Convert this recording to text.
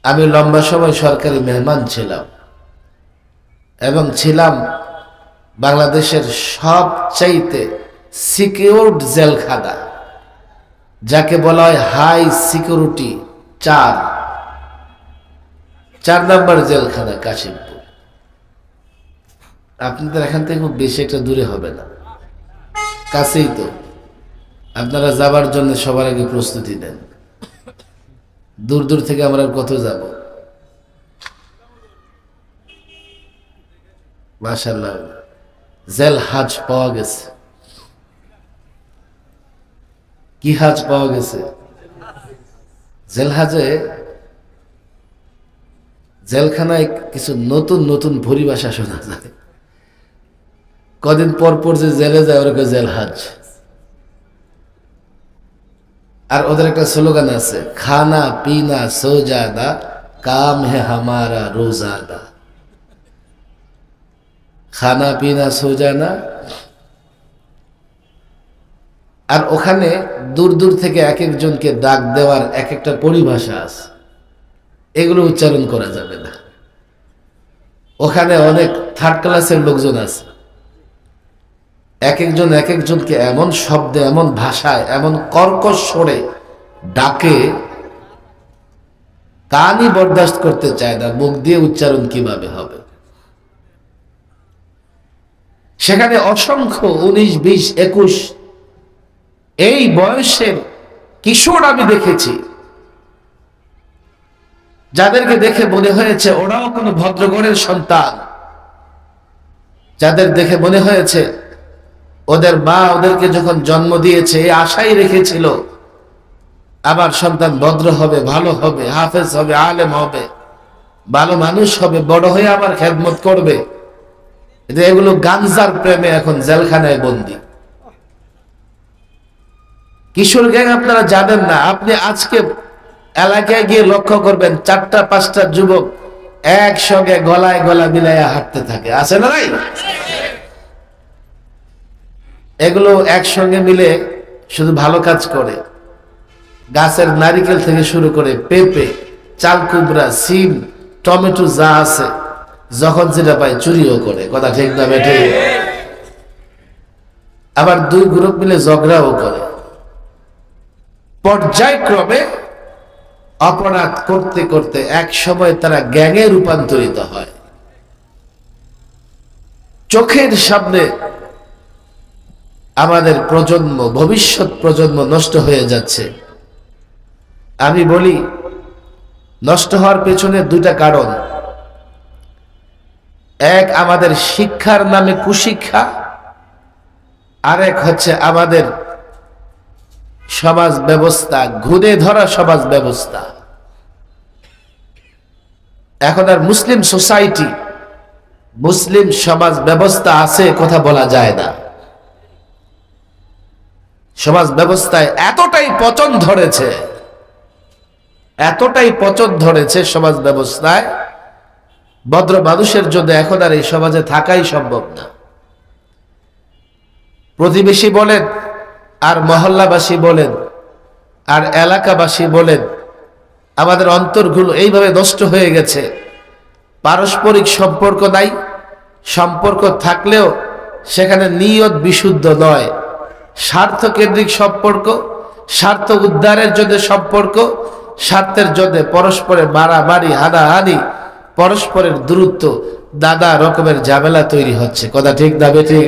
আমি লম্বা সময় সরকারি মেহমান ছিলাম এবং ছিলাম বাংলাদেশের সবচাইতে সিকিউরড জেলখানা, যাকে বলা হয় হাই সিকিউরিটি চার নম্বর জেলখানা কাশিমপুর। আপনাদের এখান থেকে খুব বেশি একটা দূরে হবে না, কাছেই তো। আপনারা যাবার জন্য সবার আগে প্রস্তুতি নেন। দূর দূর থেকে আমরা কত যাব। মাশাআল্লাহ, জেল হাজ পাওয়া গেছে। কি হাজ পাওয়া গেছে? জেল হাজে জেলখানায় কিছু নতুন নতুন পরিভাষা শোনা যায়। কদিন পর পর যে জেলে যায় ওরা জেল হাজ। আর ওদের একটা স্লোগান আছে, খানা পিনা সোজাদা কাম হে হামারা রোজাদা। খানা পিনা সোজানা। আর ওখানে দূর দূর থেকে এক একজনকে ডাক দেওয়ার এক একটা পরিভাষা আছে, এগুলো উচ্চারণ করা যাবে না। ওখানে অনেক থার্ড ক্লাসের লোকজন আছে, এক একজন এক একজনকে এমন শব্দে, এমন ভাষায়, এমন কর্কশ স্বরে ডাকে, কানই বরদাস্ত করতে চায় না, মুখ দিয়ে উচ্চারণ কিভাবে হবে। সেখানে অসংখ্য 19, 20, 21 এই বয়সের কিশোর আমি দেখেছি, যাদেরকে দেখে মনে হয়েছে ওরাও কোনো ভদ্রঘরের সন্তান, যাদের দেখে মনে হয়েছে ওদের মা ওদেরকে যখন জন্ম দিয়েছে এই আশাই রেখেছিল আমার সন্তান ভদ্র হবে, ভালো হবে, হাফেজ হবে, আলেম হবে, ভালো মানুষ হবে, বড় হয়ে আমার খেদমত করবে। এগুলো গাঞ্জার প্রেমে এখন জেলখানায় বন্দী। কিশোর গ্যাং আপনারা জানেন না। আপনি আজকে এলাকায় গিয়ে লক্ষ্য করবেন 4-5টা যুবক একসঙ্গে গলায় গলা মিলাইয়া হাঁটতে থাকে, আছে না নাই? এগুলো একসঙ্গে মিলে শুধু ভালো কাজ করে। গাছের নারিকেল থেকে শুরু করে পেঁপে, চাল কুমড়া, সিম, টমেটো যা আছে যখন যেটা পায় চুরিও করে। কথা ঠিক না বেঠে? আবার 2 গ্রুপ মিলে ঝগড়াও করে। পর্যায়ক্রমে অপরাধ করতে করতে এক সময় তারা গ্যাংয়ে রূপান্তরিত হয়। চোখের সামনে আমাদের প্রজন্ম, ভবিষ্যৎ প্রজন্ম নষ্ট হয়ে যাচ্ছে। আমি বলি, নষ্ট হওয়ার পেছনে 2টা কারণ। এক, আমাদের শিক্ষার নামে কুশিক্ষা, আরেক হচ্ছে আমাদের সমাজ ব্যবস্থা, ঘুরে ধরা সমাজ ব্যবস্থা। এখন আর মুসলিম সোসাইটি, মুসলিম সমাজ ব্যবস্থা আছে কথা বলা যায় না। সমাজ ব্যবস্থায় এতটাই পচন ধরেছে, এতটাই পচন ধরেছে সমাজ ব্যবস্থায়, ভদ্র মানুষের জন্য এখন আর এই সমাজে থাকাই সম্ভব না। প্রতিবেশী বলেন, আর মহল্লাবাসী বলেন, আর এলাকাবাসী বলেন, আমাদের অন্তরগুলো এইভাবে নষ্ট হয়ে গেছে। পারস্পরিক সম্পর্ক নাই, সম্পর্ক থাকলেও সেখানে নিয়ত বিশুদ্ধ নয়। স্বার্থকেন্দ্রিক সম্পর্ক, স্বার্থ উদ্ধারের জন্য সম্পর্ক, স্বার্থের জন্য পরস্পরের মারামারি, হানাহানি, পরস্পরের দূরত্ব, নানা রকমের ঝামেলা তৈরি হচ্ছে। কথা ঠিক না বেঠিক?